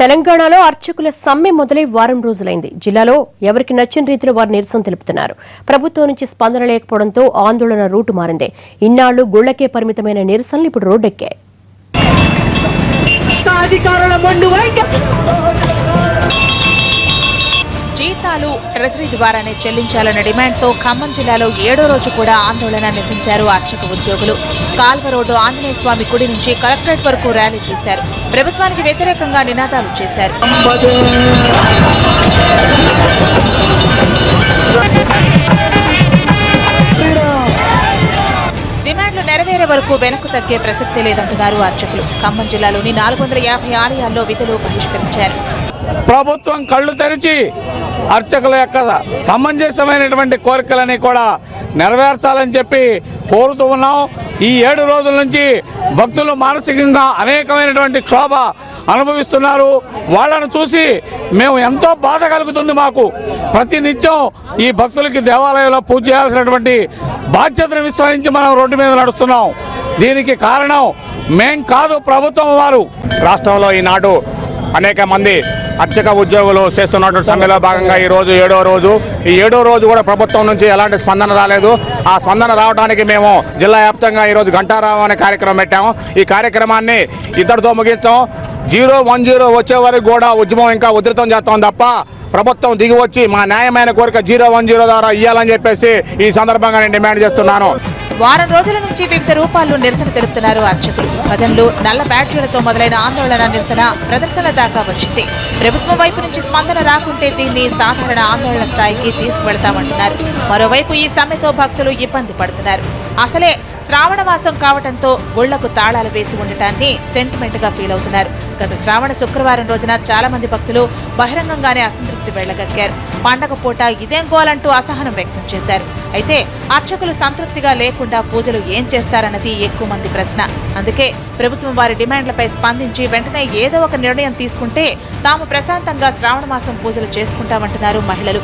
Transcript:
తెలంగాణలో అర్చకుల సమ్మె మొదలై వారం రోజులైంది. జిల్లాలో ఎవరికి నచ్చిన రీతిలో వారు నిరసన తెలుపుతున్నారు. ప్రభుత్వం నుంచి స్పందన లేకపోవడంతో ఆందోళన రూటు మారింది. ఇన్నాళ్లు గుళ్లకే పరిమితమైన నిరసనలు ఇప్పుడు రోడ్డెక్కాయి. జీతాలు ట్రెజరీ ద్వారానే చెల్లించాలన్న డిమాండ్తో ఖమ్మం జిల్లాలో 7వ రోజు కూడా ఆందోళన నిర్వహించారు అర్చక ఉద్యోగులు. కాల్వ రోడ్డు ఆంజనేయ స్వామి గుడి నుంచి కలెక్టరేట్ వరకు ర్యాలీ తీశారు. ప్రభుత్వానికి వ్యతిరేకంగా నినాదాలు చేశారు. డిమాండ్లు నెరవేరే వరకు వెనక్కు తగ్గే ప్రసక్తే లేదంటున్నారు అర్చకులు. ఖమ్మం జిల్లాలోని 450 ఆలయాల్లో విధులు బహిష్కరించారు. ప్రభుత్వం కళ్ళు తెరిచి అర్చకుల యొక్క సమంజసమైనటువంటి కోరికలని కూడా నెరవేర్చాలని చెప్పి కోరుతూ ఉన్నాం. ఈ 7 రోజుల నుంచి భక్తులు మానసికంగా అనేకమైనటువంటి క్షోభ అనుభవిస్తున్నారు. వాళ్ళను చూసి మేము ఎంతో బాధ కలుగుతుంది. మాకు ప్రతి నిత్యం ఈ భక్తులకి దేవాలయంలో పూజ చేయాల్సినటువంటి బాధ్యతను విస్మరించి మనం రోడ్డు మీద నడుస్తున్నాం. దీనికి కారణం మేం కాదు, ప్రభుత్వం వారు. రాష్ట్రంలో ఈనాడు అనేక మంది అర్చక ఉద్యోగులు చేస్తున్నటువంటి సమ్మెలో భాగంగా ఈరోజు 7వ రోజు. ఈ 7వ రోజు కూడా ప్రభుత్వం నుంచి ఎలాంటి స్పందన రాలేదు. ఆ స్పందన రావడానికి మేము జిల్లా వ్యాప్తంగా ఈరోజు గంటారావం అనే కార్యక్రమం పెట్టాము. ఈ కార్యక్రమాన్ని ఇద్దరితో ముగిస్తాం. 010 వచ్చే వరకు కూడా ఉద్యమం ఇంకా ఉధృతం చేస్తాం తప్ప ప్రభుత్వం దిగి వచ్చి మా న్యాయమైన కోరిక 010 ద్వారా ఇవ్వాలని చెప్పేసి ఈ సందర్భంగా నేను డిమాండ్ చేస్తున్నాను. వారం రోజుల నుంచి వివిధ రూపాల్లో నిరసన తెలుపుతున్నారు అర్చకులు. భజనలు, నల్ల బ్యాడ్జీలతో మొదలైన ఆందోళన నిరసన ప్రదర్శన దాకా వచ్చింది. ప్రభుత్వం వైపు నుంచి స్పందన రాకుంటే దీన్ని సాధారణ ఆందోళన స్థాయికి తీసుకువెళ్తామంటున్నారు. మరోవైపు ఈ సమ్మెతో భక్తులు ఇబ్బంది పడుతున్నారు. అసలే శ్రావణ మాసం కావడంతో గుళ్లకు తాళాలు వేసి ఉండటాన్ని సెంటిమెంట్ గా ఫీల్ అవుతున్నారు. గత శ్రావణ శుక్రవారం రోజున చాలా మంది భక్తులు బహిరంగంగానే అసంతృప్తి వెళ్లగక్కారు. పండగ పూట ఇదేం గోలంటూ అసహనం వ్యక్తం చేశారు. అయితే అర్చకులు సంతృప్తిగా లేకుండా పూజలు ఏం చేస్తారన్నది ఎక్కువ మంది ప్రశ్న. అందుకే ప్రభుత్వం వారి డిమాండ్లపై స్పందించి వెంటనే ఏదో ఒక నిర్ణయం తీసుకుంటే తాము ప్రశాంతంగా శ్రావణ మాసం పూజలు చేసుకుంటామంటున్నారు మహిళలు.